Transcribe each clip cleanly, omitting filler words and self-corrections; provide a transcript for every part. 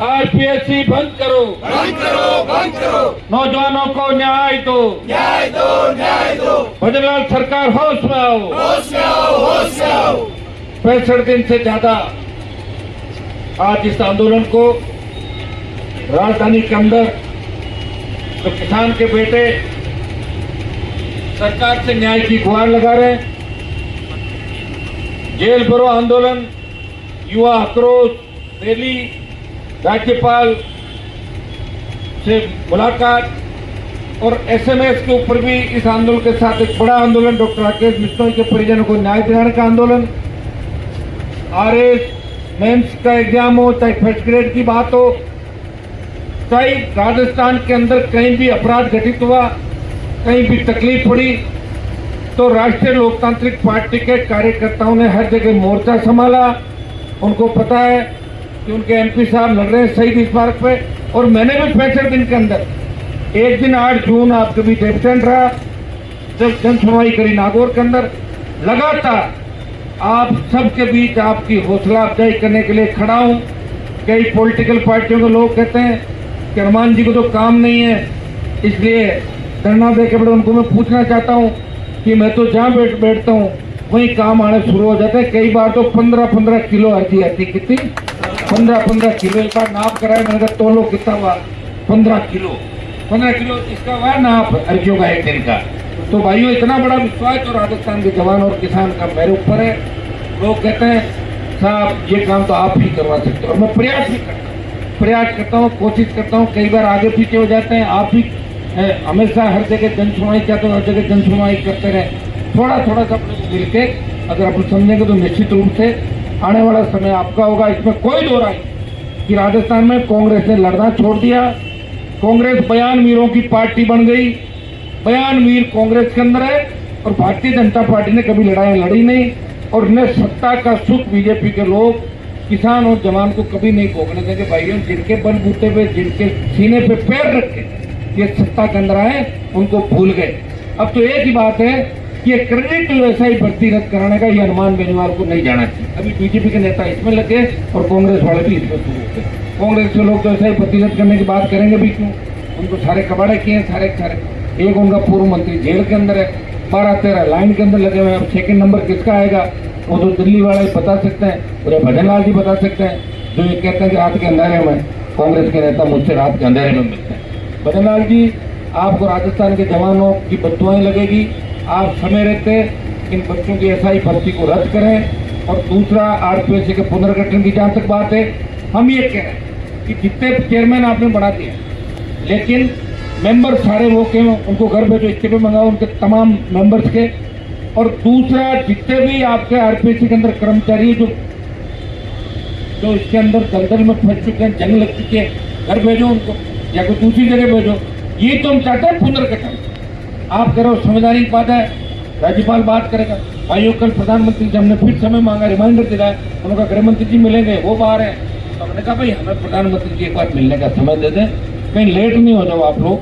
RPSC बंद करो, बंद करो, बंद करो। नौजवानों को न्याय दो, न्याय दो, न्याय दो। भजनलाल सरकार होश में आओ, होश में आओ, होश में आओ। 65 दिन से ज्यादा आज इस आंदोलन को राजधानी के अंदर तो किसान के बेटे सरकार से न्याय की गुहार लगा रहे हैं। जेल भरो आंदोलन, युवा आक्रोश रैली, राज्यपाल से मुलाकात और एसएमएस के ऊपर भी इस आंदोलन के साथ एक बड़ा आंदोलन, डॉक्टर राकेश बिश्नोई के परिजनों को न्याय दिलाने का आंदोलन, आरएस मेंस का एग्जाम हो, चाहे फर्स्ट ग्रेड की बात हो, चाहे राजस्थान के अंदर कहीं भी अपराध घटित हुआ, कहीं भी तकलीफ पड़ी, तो राष्ट्रीय लोकतांत्रिक पार्टी के कार्यकर्ताओं ने हर जगह मोर्चा संभाला। उनको पता है कि उनके एमपी साहब लड़ रहे हैं शहीद स्मारक पे, और मैंने भी 65 दिन के अंदर एक दिन 8 जून आपके बीच एबसेंट रहा, जब जन सुनवाई करी नागौर के अंदर। लगातार आप सबके बीच आपकी हौसला अफजाई करने के लिए खड़ा हूं। कई पॉलिटिकल पार्टियों के लोग कहते हैं कि हनुमान जी को तो काम नहीं है, इसलिए धरना दे के बड़े उनको मैं पूछना चाहता हूं कि मैं तो जहां बैठता हूं वहीं काम आने शुरू हो जाते हैं। कई बार तो 15-15 किलो अर्जी आती, कितनी 15-15 किलो। एक बार नाप कराए, मैंने कहा तोलो कितना हुआ, 15 किलो इसका हुआ नाप अर्जियों का एक दिन का। तो भाइयों, इतना बड़ा विश्वास तो राजस्थान के जवान और किसान का मेरे ऊपर है। लोग कहते हैं साहब ये काम तो आप ही करवा सकते हो, और मैं प्रयास करता हूँ, कोशिश करता हूँ। कई बार आगे पीछे हो जाते हैं, आप भी हमेशा हर जगह जन सुनवाई चाहते हो, हर जगह जन सुनवाई करते रहे। थोड़ा सा अपने को मिल के अगर अपन समझेंगे तो निश्चित रूप से आने वाला समय आपका होगा। इसमें कोई दो राय कि राजस्थान में कांग्रेस ने लड़ना छोड़ दिया। कांग्रेस बयान वीरों की पार्टी बन गई। बयान वीर कांग्रेस के अंदर है, और भारतीय जनता पार्टी ने कभी लड़ाई लड़ी नहीं, और न सत्ता का सुख बीजेपी के लोग किसान और जवान को कभी नहीं भोगने देंगे। भाइयों, जिनके बलबूते पे, जिनके सीने पे पैर रख के ये सत्ता के अंदर आए, उनको भूल गए। अब तो एक ही बात है कि ये क्रेडिट वैसा ही भर्ती रद्द कराने का, ये हनुमान बेनीवाल को नहीं जाना चाहिए। अभी बीजेपी के नेता इसमें लगे और कांग्रेस वाले भी इसमें शुरू होते। कांग्रेस के लोग तो ऐसा ही भर्ती रद्द करने की बात करेंगे भी क्यों? उनको सारे कबाड़े किए हैं, सारे। एक उनका पूर्व मंत्री जेल के अंदर है, 12-13 लाइन के अंदर लगे हुए हैं। अब सेकंड नंबर किसका आएगा वो तो दिल्ली वाले ही बता सकते हैं, और भजनलाल जी बता सकते हैं, जो ये कहते हैं कि रात के अंधेरे में कांग्रेस के नेता मुझसे रात के अंधेरे में मिलते हैं। भजनलाल जी, आपको राजस्थान के जवानों की बददुआएं लगेगी। आप समय रहते इन बच्चों की एसआई भर्ती को रद्द करें। और दूसरा, आरपीएससी के पुनर्गठन की जहां तक बात है, हम ये कह रहे हैं कि जितने चेयरमैन आपने बढ़ा दिए, लेकिन मेंबर सारे वो के उनको घर भेजो, इस्तीफे मंगाओ उनके तमाम मेंबर्स के। और दूसरा, जितने भी आपके आरपीएससी के अंदर कर्मचारी जो इसके अंदर दलदल में फंस चुके हैं, जंग लग चुके हैं, घर भेजो उनको, या कोई दूसरी जगह भेजो। ये तो हम चाहते हैं पुनर्गठन। आप करो, संवैधानिक बात है, राज्यपाल बात करेगा। भाइयों, कल प्रधानमंत्री जी हमने फिर समय मांगा, रिमाइंडर दिलाया, उन्होंने कहा गृह मंत्री जी मिलेंगे, वो बाहर है। तो हमने कहा भाई हमें प्रधानमंत्री जी एक बार मिलने का समय दे दें, कहीं लेट नहीं हो जाओ आप लोग,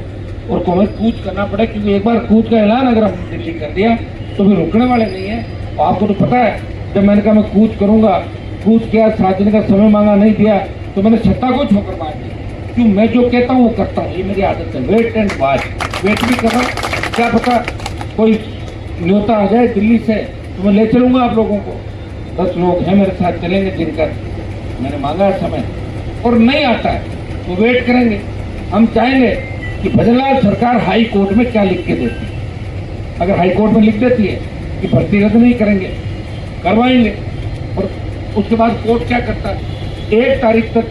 और को हमें कूच करना पड़े, क्योंकि एक बार कूच का ऐलान अगर हम दिल्ली कर दिया तो फिर रुकने वाले नहीं है। तो आपको तो पता है, जब मैंने कहा मैं कूच करूंगा, कूच किया, 7 दिन का समय मांगा, नहीं दिया, तो मैंने सत्ता को ठोकर मार दी। क्यों? मैं जो कहता हूँ वो करता हूँ, ये मेरी आदत है। वेट एंड वॉच, वेट भी कर रहा हूँ। क्या पता कोई न्योता आ जाए दिल्ली से, तो मैं ले चलूंगा आप लोगों को। 10 लोग हैं मेरे साथ, चलेंगे जिनका मैंने मांगा है समय, और नहीं आता है तो वेट करेंगे। हम चाहेंगे कि भजनलाल सरकार हाई कोर्ट में क्या लिख के देती है। अगर हाई कोर्ट में लिख देती है कि भर्ती रद्द नहीं करेंगे, करवाएंगे, और उसके बाद कोर्ट क्या करता है, 1 तारीख तक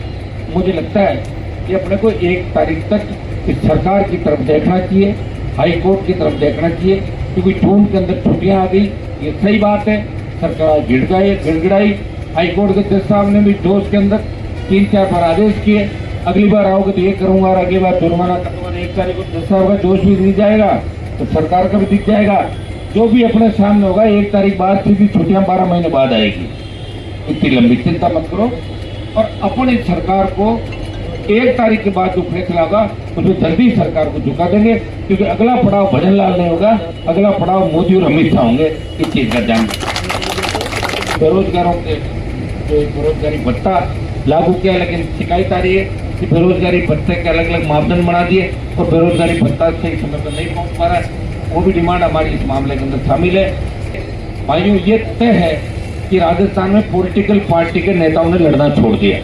मुझे लगता है कि अपने को 1 तारीख तक इस सरकार की तरफ देखना चाहिए, हाई कोर्ट की तरफ देखना चाहिए, क्योंकि जून के अंदर छुट्टियां आ गई। ये सही बात है, सरकार गिड़गिड़ाई। हाई कोर्ट के जज साहब ने भी जोश के अंदर 3-4 बार आदेश किए, अगली बार आओगे तो ये करूंगा, और अगली बार जुर्माना करूंगा। 1 तारीख को जज साहब का जोश भी दिख जाएगा, तो सरकार का भी दिख जाएगा। जो भी अपने सामने होगा, 1 तारीख बाद सीधी छुट्टियां 12 महीने बाद आएगी। इतनी लंबी चिंता मत करो, और अपनी सरकार को 1 तारीख के बाद जो फैसला होगा उसमें जल्दी सरकार को झुका देंगे, क्योंकि अगला पड़ाव भजनलाल नहीं होगा, अगला पड़ाव मोदी और अमित शाह होंगे। इस चीज का ध्यान। बेरोजगारों के जो बेरोजगारी भत्ता लागू किया, लेकिन शिकायत आ रही है कि बेरोजगारी भत्ते के अलग अलग मापदंड बना दिए और बेरोजगारी भत्ता सही समय पर नहीं पहुंच पा रहा है। वो भी डिमांड हमारी इस मामले के अंदर शामिल है। भाइयों, ये तय है कि राजस्थान में पॉलिटिकल पार्टी के नेताओं ने लड़ना छोड़ दिया।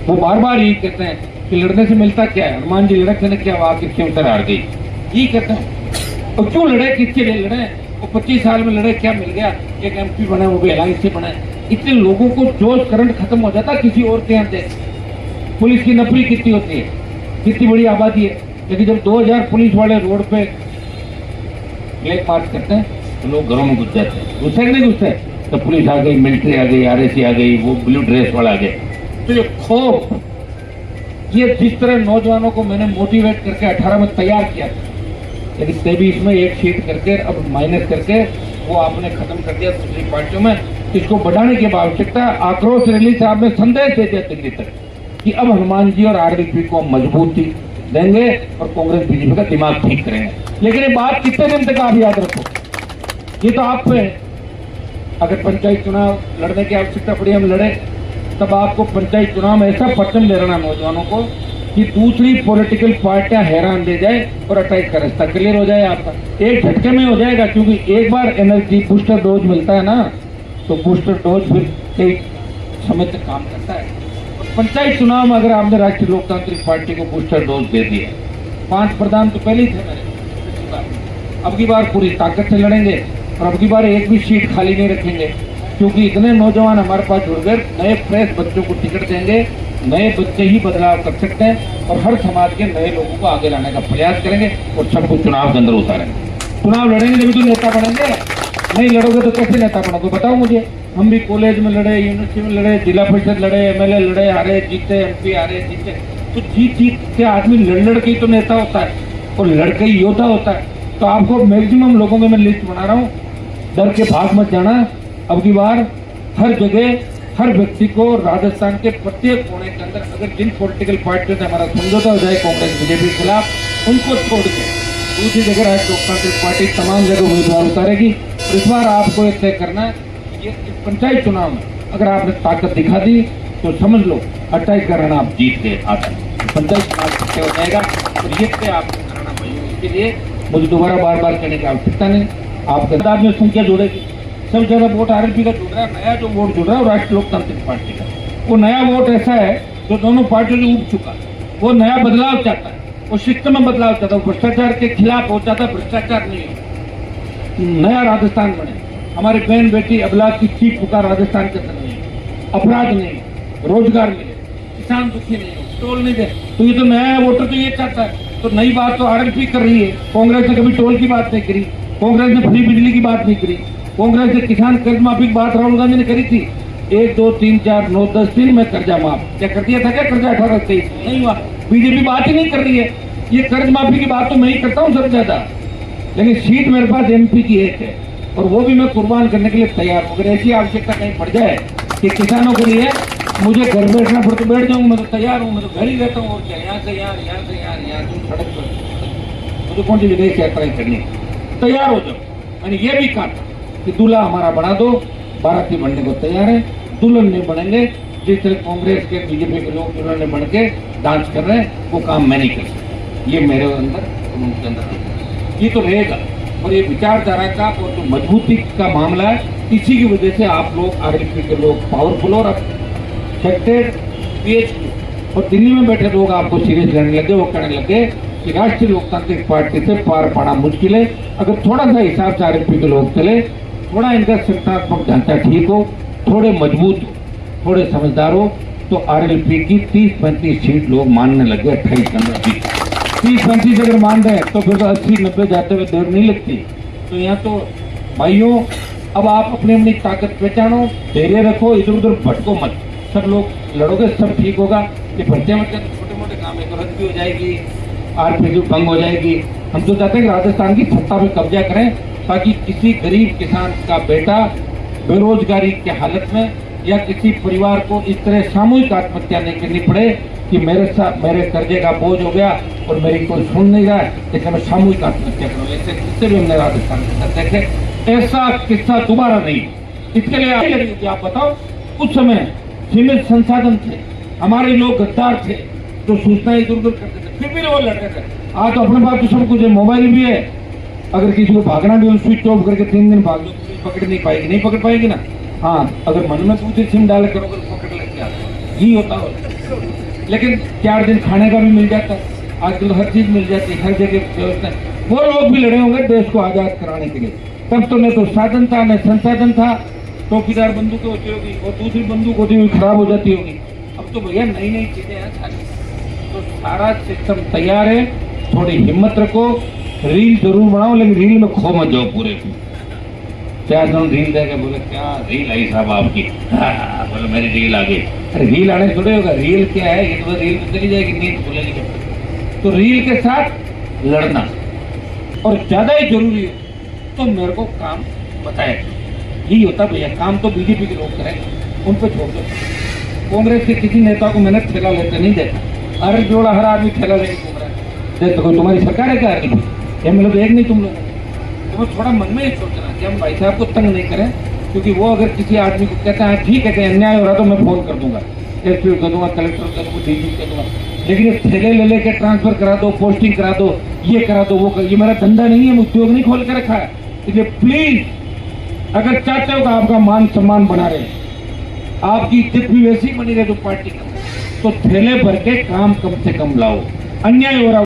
वो बार बार यही कहते हैं कि लड़ने से मिलता क्या है, हनुमान जी लड़क ने क्या वहां किसके उतर हार गई, यही कहते हैं। और क्यों लड़े, किसके लिए लड़े? वो 25 साल में लड़े, क्या मिल गया? एक MP बने, वो भी अलायंस से बने। इतने लोगों को जोश करंट खत्म हो जाता किसी और के यहाँ से। पुलिस की नफरी कितनी होती है, कितनी बड़ी आबादी है, लेकिन जब 2000 पुलिस वाले रोड पे ब्लैक मार्च करते हैं तो लोग घरों में घुस जाते हैं। घुसे नहीं घुसते तो पुलिस आ गई, मिलिट्री आ गई, RSC आ गई, वो ब्लू ड्रेस वाला आ गए। तो ये खौफ, ये जिस तरह नौजवानों को मैंने मोटिवेट करके 18 में तैयार किया था, लेकिन 23 में एक सीट करके अब माइनस करके वो आपने खत्म कर दिया दूसरी पार्टियों में। इसको बढ़ाने की आवश्यकता। आक्रोश रैली से आपने संदेश दे दिया दिल्ली तक कि अब हनुमान जी और RLP को मजबूती देंगे और कांग्रेस BJP का दिमाग ठीक करेंगे। लेकिन ये बात कितने दिन तक आप याद रखो, ये तो आप पे। अगर पंचायत चुनाव लड़ने की आवश्यकता पड़ी, हम लड़े, तब आपको पंचायत चुनाव में ऐसा परचम दे रहना नौजवानों को कि दूसरी पॉलिटिकल पार्टियां हैरान दे जाए और 28 का रास्ता क्लियर हो जाए आपका। एक झटके में हो जाएगा, क्योंकि एक बार एनर्जी बूस्टर डोज मिलता है ना, तो बूस्टर डोज फिर कई समय तक काम करता है। और पंचायत चुनाव में अगर आपने राष्ट्रीय लोकतांत्रिक पार्टी को बूस्टर डोज दे दिया, 5 प्रधान तो पहले ही थे मेरे, अब की बार पूरी ताकत से लड़ेंगे और अब की बार एक भी सीट खाली नहीं रखेंगे, क्योंकि इतने नौजवान हमारे पास जुड़ गए। नए फ्रेश बच्चों को टिकट देंगे, नए बच्चे ही बदलाव कर सकते हैं और हर समाज के नए लोगों को आगे लाने का प्रयास करेंगे और सबको चुनाव के अंदर उतारेंगे। चुनाव लड़ेंगे तभी तो नेता बनेंगे, नहीं लड़ोगे तो कैसे नेता बनोगे? बताओ मुझे। हम भी कॉलेज में लड़े, यूनिवर्सिटी में लड़े, जिला परिषद लड़े, MLA लड़े, हारे जीते, MP हारे जीते। तो जीत के आदमी लड़ के ही तो नेता होता है और लड़के ही योद्धा होता है। तो आपको मैक्सिमम लोगों की मैं लिस्ट बना रहा हूँ, डर के भाग मत जाना। अब की बार हर जगह हर व्यक्ति को राजस्थान के प्रत्येक कोने के अंदर, अगर जिन पॉलिटिकल पार्टियों से हमारा समझौता हो जाए कांग्रेस BJP के खिलाफ, उनको छोड़ के दूसरी जगह राष्ट्रीय लोकतांत्रिक पार्टी तमाम जगह उम्मीदवार उतारेगी। और इस बार आपको ये तय करना है, ये पंचायत चुनाव में अगर आपने ताकत दिखा दी तो समझ लो 28 का रण आप जीत गए। आता पंचायत चुनाव तय हो जाएगा और ये तय आपको कराना पड़ेगा। इसके लिए मुझे दोबारा बार बार कहने की आवश्यकता नहीं। आपके साथ में संख्या जुड़ेगी, सब जगह वोट RLP का जुड़ रहा है, नया जो वोट जुड़ रहा है वो राष्ट्रीय लोकतांत्रिक पार्टी का। वो नया वोट ऐसा है जो दोनों पार्टियों से उब चुका है, वो नया बदलाव चाहता है, वो सिस्टम में बदलाव चाहता है, वो भ्रष्टाचार के खिलाफ हो चाहता है, भ्रष्टाचार नहीं हो, नया राजस्थान बने। हमारे बहन बेटी अबला की चीख पुकार राजस्थान के अंदर नहीं है, अपराध नहीं, रोजगार मिले, किसान दुखी नहीं हो, टोल नहीं दे। तो ये तो नया वोटर तो ये चाहता है। तो नई बात तो RLP कर रही है। कांग्रेस ने कभी टोल की बात नहीं करी, कांग्रेस ने फ्री बिजली की बात नहीं करी, कांग्रेस ने किसान कर्ज माफी की बात राहुल गांधी ने करी थी। 1, 2, 3, 4, 9, 10 दिन में कर्जा माफ क्या कर दिया था? क्या कर्जा 18-23 नहीं हुआ? BJP बात ही नहीं कर रही है। ये कर्ज माफी की बात तो मैं ही करता हूँ सबसे ज्यादा, लेकिन सीट मेरे पास MP की एक है और वो भी मैं कुर्बान करने के लिए तैयार हूँ। अगर ऐसी आवश्यकता कहीं पड़ जाए कि किसानों के लिए मुझे घर बैठना पड़े तो बैठ जाऊंगा, मैं तो तैयार हूँ, मैं तो घर ही रहता हूँ। और क्या, यहाँ से यहाँ, यहाँ से यहाँ, यहाँ से सड़क पर, मुझे कौन सी विदेश यात्रा करनी, तैयार हो जाओ। मैंने ये भी कहा था कि दूल्हा हमारा बना दो, बाराती बनने को तैयार है, दुल्हन नहीं बनेंगे। जिस तरह कांग्रेस के BJP के लोग दुल्हन ने बन के डांस कर रहे हैं, वो काम मैं नहीं कर सकता। ये मेरे अंदर और उनके अंदर ये तो रहेगा। और ये विचारधारा का और जो मजबूती का मामला है, इसी की वजह से आप लोग RLP के लोग पावरफुल और सेक्टेड PH और दिल्ली में बैठे लोग आपको सीरियस लेने लगे। वो कहने लगे कि राष्ट्रीय लोकतांत्रिक पार्टी से पार पाना मुश्किल है। अगर थोड़ा सा हिसाब से RLP के लोग चले, थोड़ा इनका संस्थात्मक ढांचा ठीक हो, थोड़े मजबूत हो, थोड़े समझदार हो, तो RLP की 30-35 सीट लोग मानने लगे। 28 के अंदर 30-35 अगर मान रहे हैं तो फिर तो 80-90 जाते हुए देर नहीं लगती। तो यहाँ तो भाइयों, अब आप अपनी अपनी ताकत पहचानो, धैर्य रखो, इधर उधर भटको मत। सब लोग लड़ोगे, सब ठीक होगा। ये भटके मत, छोटे मोटे काम है तो रद्द भी हो जाएगी, RLP भंग हो जाएगी। हम तो चाहते हैं कि राजस्थान की सत्ता पे कब्जा करें, ताकि किसी गरीब किसान का बेटा बेरोजगारी के हालत में या किसी परिवार को इस तरह सामूहिक आत्महत्या नहीं करनी पड़े कि मेरे कर्जे का बोझ हो गया और मेरी कोई सुन नहीं रहा है, इसलिए मैं सामूहिक आत्महत्या करूँ। ऐसे किस्से भी हमने राजस्थान के अंदर देखे। ऐसा किस्सा दोबारा नहीं। इसके लिए आप बताओ, उस समय सीमित संसाधन थे, हमारे लोग गद्दार थे जो सूचनाएं इधर उधर करते थे, फिर भी वो लड़ते थे। आज तो अपने पास तो सब कुछ है, मोबाइल भी है, अगर किसी को भागना भी हो स्विच ऑफ करके 3 दिन भाग दो, पुलिस पकड़ नहीं पाएगी, नहीं पकड़ पाएगी ना। हाँ, अगर मन में पूछे सिम डाल करोगे तो पकड़ लेके आते, यही होता हो। लेकिन 4 दिन खाने का भी मिल जाता है, आजकल हर चीज मिल जाती है, हर जगह व्यवस्था है। वो लोग भी लड़े होंगे देश को आजाद कराने के लिए, तब तो न तो साधन था न संसाधन था, टोपीदार बंदूकें होती होगी और दूसरी बंदूक होती हुई खराब हो जाती होगी। अब तो भैया नई नई चीजें हैं सारी, तो सारा सिस्टम तैयार है। थोड़ी हिम्मत रखो, रील जरूर बनाओ, लेकिन रील में खो मत जाओ पूरे। 4 जन रील देखे, बोले क्या रील आई साहब आपकी, हाँ, बोले मेरी रील आ गई। अरे रील आने थोड़े होगा, रील क्या है, ये तो रील तो चली जाएगी, नींद खुलेगी। तो रील के साथ लड़ना, और ज्यादा ही जरूरी है तो मेरे को काम बताए, यही होता भैया। काम तो बीजेपी के लोग करें, उन पर छोड़ दो। कांग्रेस के किसी नेता को मैंने ठेला लेते नहीं देखा। हर जोड़ा हर आदमी ठेला लेके घूम रहा है। देखो कोई तुम्हारी सरकार है क्या? एमएलए तो एक नहीं तुम लोग। तुम्हें थोड़ा मन में ही सोचना कि हम भाई साहब को तंग नहीं करें, क्योंकि वो अगर किसी आदमी को कहता है ठीक है कि अन्याय हो रहा तो मैं फोन कर दूंगा, एसपी कर दूंगा, कलेक्टर कर दूंगा, डीजी कर दूंगा। लेकिन ये ठेले ले लेके ट्रांसफर करा दो, पोस्टिंग करा दो, ये करा दो, वो कर, ये मेरा धंधा नहीं है, उद्योग नहीं खोल के रखा है। इसलिए प्लीज अगर चाहते हो कि आपका मान सम्मान बना रहे, आपकी इज्जत भी वैसी बनी रहे जो पार्टी का, तो ठेले भर के काम कम से कम लाओ। अन्याय हो रहा